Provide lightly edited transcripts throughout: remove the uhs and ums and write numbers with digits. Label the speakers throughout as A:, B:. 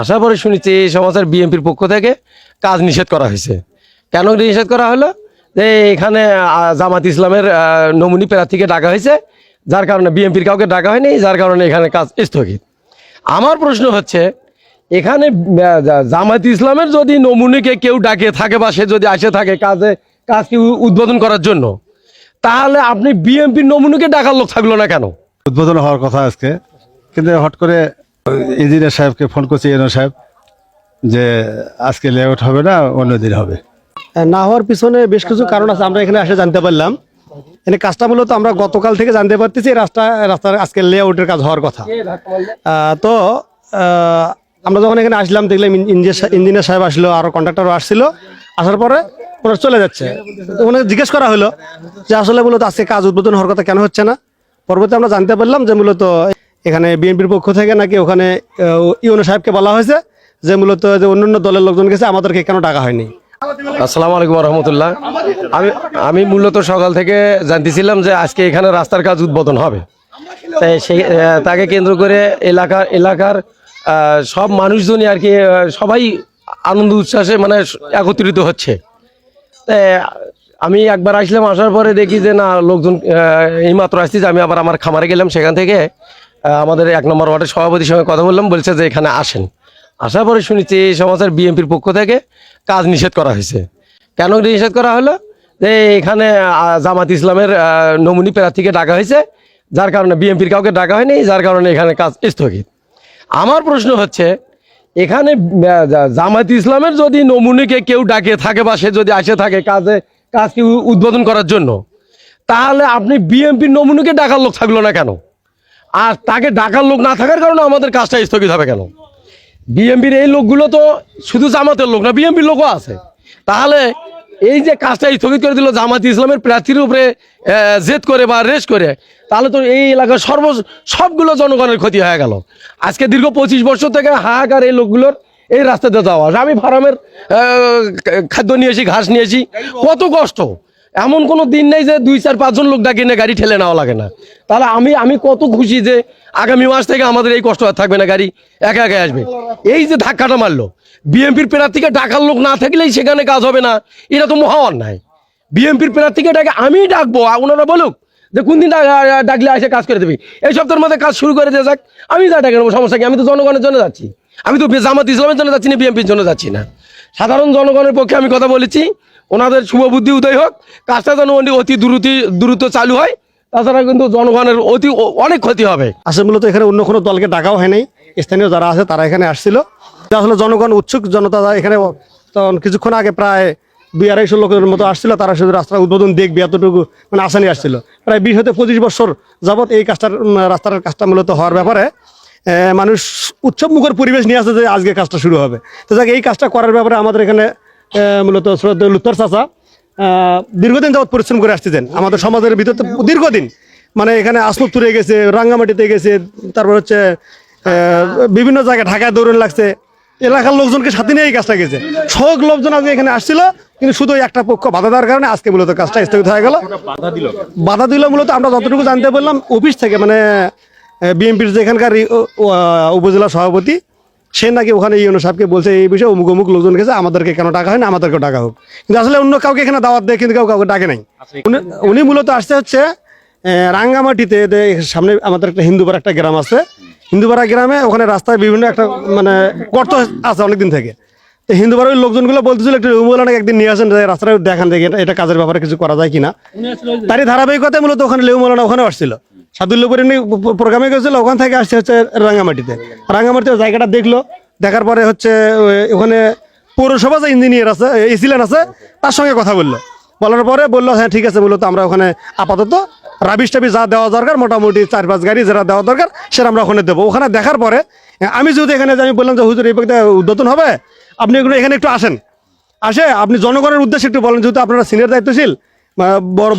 A: আসার পরে শুনেছি এই সমাজের বিএনপির পক্ষ থেকে কাজ নিষেধ করা হয়েছে। কেন নিষেধ করা হলো? যে এখানে জামাত ইসলামের নমুনি প্রার্থীকে ডাকা হয়েছে, যার কারণে বিএনপির কাউকে ডাকা হয়নি, যার কারণে এখানে কাজ স্থগিত। আমার প্রশ্ন হচ্ছে, এখানে জামাত ইসলামের যদি নমুনিকে কেউ ডাকে থাকে বা সে যদি আসে থাকে কাজকে উদ্বোধন করার জন্য, তাহলে আপনি বিএনপির নমুনিকে ডাকার লোক থাকলো না কেন?
B: উদ্বোধন হওয়ার কথা আজকে, কিন্তু হট করে ইঞ্জিনিয়ার সাহেবকে ফোন করছে এনও সাহেব যে আজকে লেআউট হবে না, অন্যদিন হবে।
C: না হওয়ার পিছনে বেশ কিছু কারণ আছে, আমরা এখানে এসে জানতে পারলাম। এখানে কাজটা মূলত আমরা গতকাল থেকে জানতে পারতেছি রাস্তার আজকে লেআউটের কাজ হওয়ার কথা। তো আমরা যখন এখানে আসলাম দেখলাম ইঞ্জিনিয়ার সাহেব আসলো, আরো কন্ট্রাক্টরও আসছিল। আসার পরে ওরা চলে যাচ্ছে। ওখানে জিজ্ঞেস করা হলো যে আসলে মূলত আজকে কাজ উদ্বোধন হওয়ার কথা কেন হচ্ছে না। পরবর্তী আমরা জানতে পারলাম যে মূলত এখানে বিএনপির পক্ষ থেকে নাকি ওখানে ইউনো সাহেবকে বলা হয়েছে যে মূলত যে অন্যান্য দলের লোকজন গেছে, আমাদেরকে কেন ডাকা হয়নি।
A: আসসালামু আলাইকুম রহমতুল্লাহ। আমি মূলত সকাল থেকে জানতেছিলাম যে আজকে এখানে রাস্তার কাজ উদ্বোধন হবে। তাই সেই তাকে কেন্দ্র করে এলাকার সব মানুষজনই আর কি সবাই আনন্দ উচ্ছ্বাসে মানে একত্রিত হচ্ছে। তাই আমি একবার আসলাম, আসার পরে দেখি যে না, লোকজন এইমাত্র আসছি। যে আমি আবার আমার খামারে গেলাম, সেখান থেকে আমাদের 1 নম্বর ওয়ার্ডের সভাপতির সঙ্গে কথা বললাম, বলছে যে এখানে আসেন। আসার পরে শুনেছি এই সমাজের বিএনপির পক্ষ থেকে কাজ নিষেধ করা হয়েছে। কেন নিষেধ করা হলো? যে এখানে জামাত ইসলামের নমুনি প্রার্থীকে ডাকা হয়েছে, যার কারণে বিএনপির কাউকে ডাকা হয়নি, যার কারণে এখানে কাজ স্থগিত। আমার প্রশ্ন হচ্ছে, এখানে জামাত ইসলামের যদি নমুনিকে কেউ ডাকে থাকে বা সে যদি আসে থাকে কাজকে উদ্বোধন করার জন্য, তাহলে আপনি বিএনপির নমুনিকে ডাকার লোক থাকলো না কেন? আর তাকে ডাকার লোক না থাকার কারণে আমাদের কাজটা স্থগিত হবে কেন? বিএনপির এই লোকগুলো তো শুধু জামাতের লোক না, বিএনপির লোকও আছে। তাহলে এই যে কাজটা স্থগিত করে দিল জামাত ইসলামের প্রার্থীর উপরে জেদ করে বা রেস করে, তাহলে তো এই এলাকার সবগুলো জনগণের ক্ষতি হয়ে গেল। আজকে দীর্ঘ 25 বছর থেকে হাহাকার এই লোকগুলোর এই রাস্তাতে যাওয়া। আমি ফার্মের খাদ্য নিয়েছি, ঘাস নিয়েছি, কত কষ্ট। এমন কোনো দিন নেই যে 2, 4, 5 জন লোক ডাকে নিয়ে গাড়ি ঠেলে নেওয়া লাগে না। তাহলে আমি কত খুশি যে আগামী মাস থেকে আমাদের এই কষ্ট আর থাকবে না, গাড়ি একা একা আসবে। এই যে ধাক্কাটা মারলো, বিএনপির প্রার্থীকে ডাকার লোক না থাকলেই সেখানে কাজ হবে না, এটা তো মহা অন্যায়। বিএনপির প্রার্থীকে ডাকে আমি ডাকবো, ওনারা বলুক যে কোন দিন ডাকলে এসে কাজ করে দেবে। এই সপ্তাহের মধ্যে কাজ শুরু করে দিয়ে যাক, আমি যা ডাকে নেবো, সমস্যা কি? আমি তো জনগণের জন্য যাচ্ছি, আমি তো জামাত ইসলামের জন্য যাচ্ছি না, বিএনপির জন্য যাচ্ছি না। সাধারণ জনগণের পক্ষে আমি কথা বলেছি, ওনাদের শুভ বুদ্ধি উদয় হোক, কাজটা যেন অতি দ্রুত চালু হয়, তাছাড়া কিন্তু জনগণের অনেক ক্ষতি হবে।
C: আসলে মূলত এখানে অন্য কোনো দলকে ডাকাও হয় নাই, স্থানীয় যারা আছে তারা এখানে আসছিল। আসলে জনগণ উৎসুক জনতা এখানে তখন কিছুক্ষণ আগে প্রায় 200-250 লোকের মতো আসছিল। তারা শুধু রাস্তার উদ্বোধন দেখবে এতটুকু মানে আসানি আসছিল। প্রায় 20 হতে 25 বছর যাবৎ এই রাস্তার কাজটা মূলত হওয়ার ব্যাপারে মানুষ উৎসব মুখর পরিবেশ নিয়ে আসছে যে আজকে কাজটা শুরু হবে। তো যাক, এই কাজটা করার ব্যাপারে আমাদের এখানে মূলত শ্রদ্ধেয় লুত্তর চাচা দীর্ঘদিন যাবৎ পরিশ্রম করে আসতেছেন। আমাদের সমাজের ভিতরে দীর্ঘদিন মানে এখানে আসমতপুরে গেছে, রাঙ্গামাটিতে গেছে, তারপর হচ্ছে বিভিন্ন জায়গায় ঢাকায় দৌড়ানো লাগছে, এলাকার লোকজনকে সাথে নিয়ে এই কাজটা গেছে। সব লোকজন আজকে এখানে আসছিল, কিন্তু শুধু একটা পক্ষ বাধা দেওয়ার কারণে আজকে মূলত কাজটা স্থগিত হয়ে গেল। বাধা দিল মূলত আমরা যতটুকু জানতে পারলাম অফিস থেকে, মানে বিএনপির যে এখানকার উপজেলা সভাপতি, সে নাকি ওখানে ইউনো সাহেবকে বলছে এই বিষয়ে অমুক লোকজন গেছে, আমাদেরকে কেন ডাকা হয় না, আমাদেরকেও ডাকা হোক। কিন্তু আসলে অন্য কাউকে এখানে দাওয়াত দেয়, কিন্তু কাউকে ডাকে নাই। উনি মূলত আসতে হচ্ছে রাঙ্গামাটিতে, সামনে আমাদের একটা হিন্দুপাড়া একটা গ্রাম আছে, হিন্দুপাড়া গ্রামে ওখানে রাস্তায় বিভিন্ন একটা মানে গর্ত আছে অনেকদিন থেকে। তো হিন্দুপাড়ার ওই লোকজনগুলো বলতেছিল একটু লেউমৌলানাকে একদিন নিয়ে আসেন, রাস্তাটা দেখান দেখি এটা কাজের ব্যাপারে কিছু করা যায় কিনা। তারই ধারাবাহিকতায় মূলত ওখানে লেউমৌলানা ওখানে আসছিল, সাদুল্যপুর প্রোগ্রামে গেছিল, ওখান থেকে আসছে হচ্ছে রাঙ্গামাটিতে জায়গাটা দেখলো। দেখার পরে হচ্ছে ওখানে পৌরসভা যে ইঞ্জিনিয়ার আছে, এসিলেন আছে, তার সঙ্গে কথা বলার পরে বললো হ্যাঁ ঠিক আছে, মূলত আমরা ওখানে আপাতত রাবিশ টাবিশ যা দেওয়া দরকার, মোটামুটি 4-5 গাড়ি যেটা দেওয়া দরকার সেটা আমরা ওখানে দেবো। ওখানে দেখার পরে আমি যেহেতু এখানে আমি বললাম যে হুজুর এই পক্ষে উদ্বোধন হবে, আপনি এখানে একটু আসে আপনি জনগণের উদ্দেশ্যে একটু বলেন, যেহেতু আপনারা সিনিয়র দায়িত্বশীল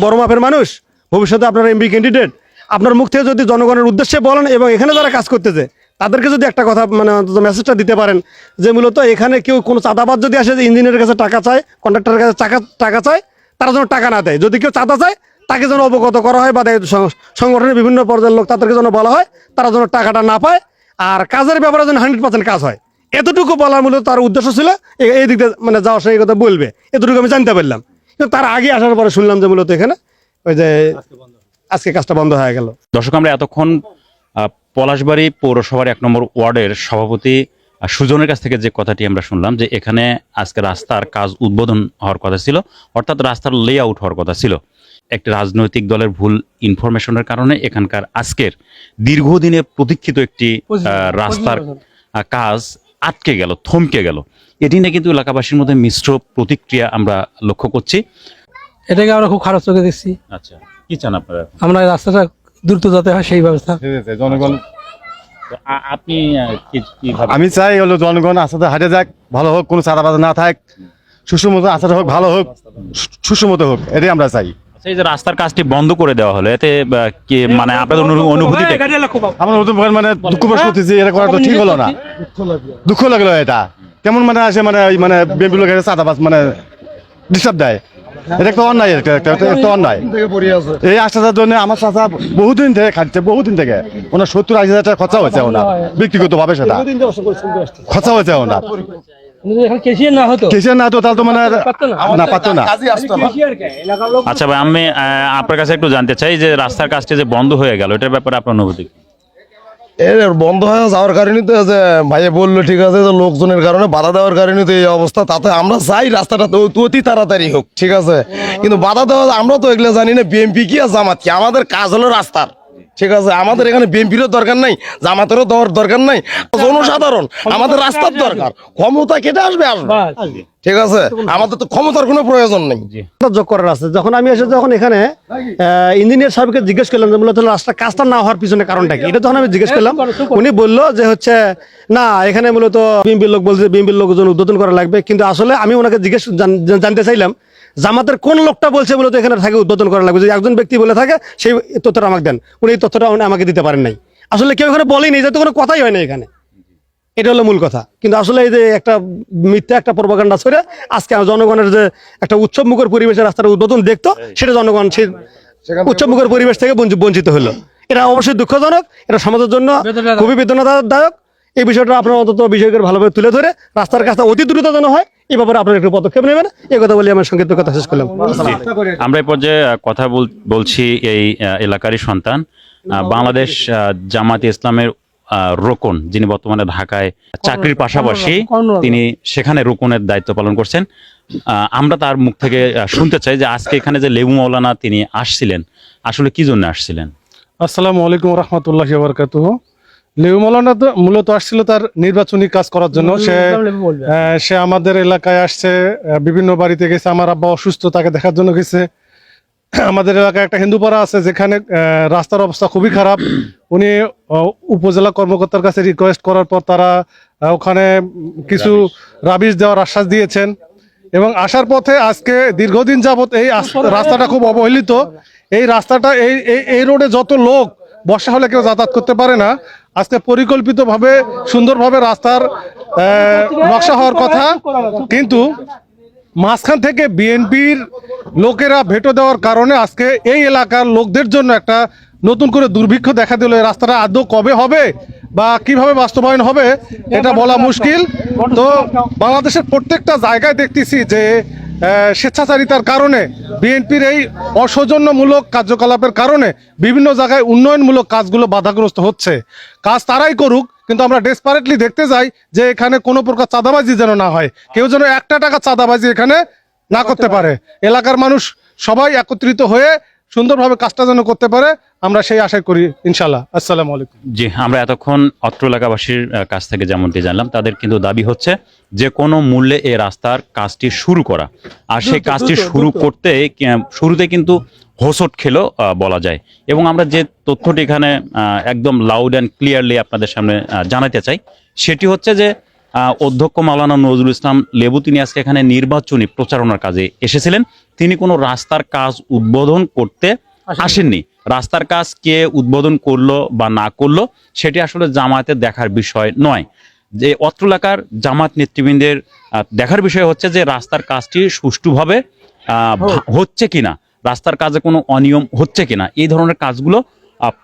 C: বড় মাপের মানুষ, ভবিষ্যতে আপনারা এমপি ক্যান্ডিডেট, আপনার মুখ থেকে যদি জনগণের উদ্দেশ্যে বলেন এবং এখানে যারা কাজ করতেছে তাদেরকে যদি একটা কথা মানে মেসেজটা দিতে পারেন যে মূলত এখানে কেউ কোনো চাঁদাবাদ যদি আসে, যে ইঞ্জিনিয়ারের কাছে টাকা চায়, কন্ট্রাক্টরের কাছে টাকা চায়, তারা যেন টাকা না দেয়। যদি কেউ চাঁদা চায় তাকে যেন অবগত করা হয়, বা সংগঠনের বিভিন্ন পর্যায়ের লোক তাদেরকে যেন বলা হয়, তারা যেন টাকাটা না পায়, আর কাজের ব্যাপারে যেন 100% কাজ হয়। এতটুকু বলার মূলত তার উদ্দেশ্য ছিল এই দিক দিয়ে মানে যাওয়ার সময় এই কথা বলবে, এতটুকু আমি জানতে পারলাম। কিন্তু তার আগে আসার পরে শুনলাম যে মূলত এখানে ওই যে আজকে কাজটা বন্ধ হয়ে গেল।
D: দর্শক, আমরা এতক্ষণ পলাশবাড়ি পৌরসভার 1 নম্বর ওয়ার্ডের সভাপতি সুজনের কাছ থেকে যে কথাটি আমরা শুনলাম, যে এখানে আজকে রাস্তার কাজ উদ্বোধন হওয়ার কথা ছিল, অর্থাৎ রাস্তার লেআউট হওয়ার কথা ছিল। একটি রাজনৈতিক দলের ভুল ইনফরমেশনের কারণে এখানকার আজকের দীর্ঘদিনের প্রতীক্ষিত একটি রাস্তার কাজ আটকে গেল, থমকে গেল। এটি নিয়ে কিন্তু এলাকাবাসীর মধ্যে মিশ্র প্রতিক্রিয়া আমরা লক্ষ্য করছি।
E: এটাকে আমরা খুব খারাপ চোখে দেখছি।
D: আচ্ছা, কি চান আপনারা?
E: আমরা এই রাস্তাটা দ্রুত যাতে হয় সেই ব্যবস্থা।
B: জনগণ,
D: আপনি কিভাবে?
B: আমি চাই হলো জনগণ আসাতে হাটে যাক, ভালো হোক, কোনো চাঁদাবাজ না থাক, সুষমত আসাতে হোক, ভালো হোক, সুষমত হোক, এটাই আমরা চাই।
D: আচ্ছা, এই যে রাস্তার কাজটি বন্ধ করে দেওয়া হলো, এতে কি মানে আপনাদের অনুভূতিটা কি?
B: আমরা নতুন মানে দুঃখ প্রকাশ করতেছি, এটা করা তো ঠিক হলো না, দুঃখ লাগলো। এটা কেমন মানে আসে মানে মানে বিএনপি লোকের চাঁদাবাজ মানে ডিস্টার্ব দেয়, এটা একটা অন্যায়, একটা অন্যায়। এই 8,000 জন্য আমার চাচা বহুদিন থেকে খাচ্ছে, বহুদিন থেকে ওনার 70-80 টাকা খরচা হয়েছে, ওনার ব্যক্তিগত ভাবে সেটা খরচা হয়েছে ওনার।
E: কেসিয়ার না হতো,
B: কেসিয়ার না তো তাহলে তো মানে না পারতো না।
D: আচ্ছা ভাই, আমি আপনার কাছে একটু জানতে চাই যে রাস্তার কাজটি যে বন্ধ হয়ে গেল, এটার ব্যাপারে আপনার অনুভূতি কি?
A: এর বন্ধ হয়ে যাওয়ার কারণে তো যে ভাইয়া বললো ঠিক আছে, যে লোকজনের কারণে বাধা দেওয়ার কারণে তো এই অবস্থা। তাতে আমরা চাই রাস্তাটা তো অতি তাড়াতাড়ি হোক, ঠিক আছে, কিন্তু বাধা দেওয়া আমরা তো এগুলো জানি না বিএনপি কি আর জামাত কি। আমাদের কাজ হলো রাস্তার, ঠিক আছে। আমাদের এখানে বিএনপিরও দরকার নাই, জামাতেরও দরকার নাই, জনসাধারণ আমাদের রাস্তার দরকার। ক্ষমতা কেটে আসবে, ঠিক আছে, আমাদের তো ক্ষমতার কোনো প্রয়োজন নেই।
C: যোগ করার আছে। যখন আমি এসে যখন এখানে ইঞ্জিনিয়ার সাহেবকে জিজ্ঞেস করলাম যে মূলত রাস্তা কাজটা না হওয়ার পিছনে কারণটা কি, এটা যখন আমি জিজ্ঞেস করলাম, উনি বললো যে হচ্ছে না, এখানে মূলত বিএনপির লোক বলছে বিএনপির লোকজন উদ্বোধন করা লাগবে। কিন্তু আসলে আমি ওনাকে জিজ্ঞেস জানতে চাইলাম জামাতের কোন লোকটা বলছে মূলত এখানে থাকে উদ্বোধন করা লাগবে। যদি একজন ব্যক্তি বলে থাকে সেই তথ্যটা আমাকে দেন। উনি এই তথ্যটা আমাকে দিতে পারেন নাই। আসলে কেউ এখানে বলেনি, যে তো কোনো কথাই হয় না এখানে, এটা হলো মূল কথা। কিন্তু আসলে এই যে একটা মিথ্যা একটা প্রপাগান্ডা ছড়ে আজকে জনগণের যে একটা উৎসব মুখর পরিবেশে রাস্তার উদ্বোধন দেখতো, সেটা জনগণ সেই উৎসব মুখর পরিবেশ থেকে বঞ্চিত হলো। এটা অবশ্যই দুঃখজনক, এটা সমাজের জন্য খুবই বেদনাদায়ক। এই বিষয়টা আপনারা অন্তত বিষয়কে ভালোভাবে তুলে ধরে রাস্তার কাজটা অতি দ্রুত যেন হয়, এই ব্যাপারে আপনারা একটু পদক্ষেপ নেবেন, এই কথা বলে আমার সংক্ষিপ্ত কথা শেষ করলাম।
D: আমরা এই পর্যায়ে কথা বলছি এই এলাকারই সন্তান, বাংলাদেশ জামাত ইসলামের রোকন, যিনি বর্তমানে ঢাকায় চাকরির পাশাপাশি তিনি সেখানে রোকনের দায়িত্ব পালন করছেন। আমরা তার মুখ থেকে শুনতে চাই যে আজকে এখানে যে লেবু মাওলানা তিনি আসছিলেন, আসলে কি জন্য আসছিলেন?
F: আসসালামু আলাইকুম রহমতুল্লাহি ওয়া বারাকাতুহু। লেবু মাওলানা তো মূলত আসছিল তার নির্বাচনী কাজ করার জন্য। সে আমাদের এলাকায় আসছে, বিভিন্ন বাড়িতে গেছে। আমার আব্বা অসুস্থ, তাকে দেখার জন্য গেছে। আমাদের এলাকায় একটা হিন্দু পাড়া আছে যেখানে রাস্তার অবস্থা খুবই খারাপ। উনি উপজেলা কর্মকর্তার কাছে রিকোয়েস্ট করার পর তারা ওখানে কিছু রাবিশ দেওয়ার আশ্বাস দিয়েছেন, এবং আসার পথে আজকে দীর্ঘদিন যাবত এই রাস্তাটা খুব অবহেলিত। এই রাস্তাটা এই রোডে যত লোক বর্ষা হলে কেউ যাতায়াত করতে পারে না। আজকে পরিকল্পিতভাবে সুন্দরভাবে রাস্তার নকশা হওয়ার কথা, কিন্তু মাঝখান থেকে বিএনপির লোকেরা ভেটো দেওয়ার কারণে আজকে এই এলাকার লোকদের জন্য একটা নতুন করে দুর্ভিক্ষ দেখা দিল। এই রাস্তাটা আদৌ কবে হবে বা কিভাবে বাস্তবায়ন হবে এটা বলা মুশকিল। তো বাংলাদেশের প্রত্যেকটা জায়গায় দেখতেছি যে স্বেচ্ছাচারিতার কারণে, বিএনপির এই অসৌজন্যমূলক কার্যকলাপের কারণে বিভিন্ন জায়গায় উন্নয়নমূলক কাজগুলো বাধাগ্রস্ত হচ্ছে। কাজ তারাই করুক, কিন্তু আমরা ডেসপারেটলি দেখতে যাই যে এখানে কোনো প্রকার চাঁদাবাজি যেন না হয়, কেউ যেন একটা টাকা চাঁদাবাজি এখানে না করতে পারে। এলাকার মানুষ সবাই একত্রিত হয়ে সুন্দরভাবে কাজটা যেন করতে পারে, আমরা সেই আশা করি ইনশাল্লাহ। আসসালামু আলাইকুম।
D: জি, আমরা এতক্ষণ অত্র এলাকাবাসীর কাছ থেকে যেমনটি জানলাম, তাদের কিন্তু দাবি হচ্ছে যে কোনো মূল্যে এই রাস্তার কাজটি শুরু করা। আর সেই কাজটি শুরু করতে শুরুতে কিন্তু হোঁচট খেলো বলা যায়। এবং আমরা যে তথ্যটি এখানে একদম লাউড অ্যান্ড ক্লিয়ারলি আপনাদের সামনে জানাতে চাই, সেটি হচ্ছে যে অধ্যক্ষ মাওলানা নজরুল ইসলাম লেবু তিনি আজকে এখানে নির্বাচনী প্রচারণার কাজে এসেছিলেন। তিনি কোনো রাস্তার কাজ উদ্বোধন করতে আসেননি। রাস্তার কাজ কে উদ্বোধন করলো বা না করলো সেটি আসলে জামায়াতের দেখার বিষয় নয়। যে অত্র এলাকার জামাত নেতৃবৃন্দের দেখার বিষয় হচ্ছে যে রাস্তার কাজটি সুষ্ঠুভাবে হচ্ছে কিনা, রাস্তার কাজে কোনো অনিয়ম হচ্ছে কিনা, এই ধরনের কাজগুলো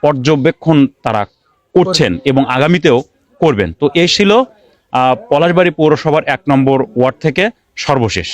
D: পর্যবেক্ষণ তারা করছেন এবং আগামীতেও করবেন। তো এই ছিল পলাশবাড়ী পৌরসভার 1 নম্বর ওয়ার্ড থেকে সর্বশেষ।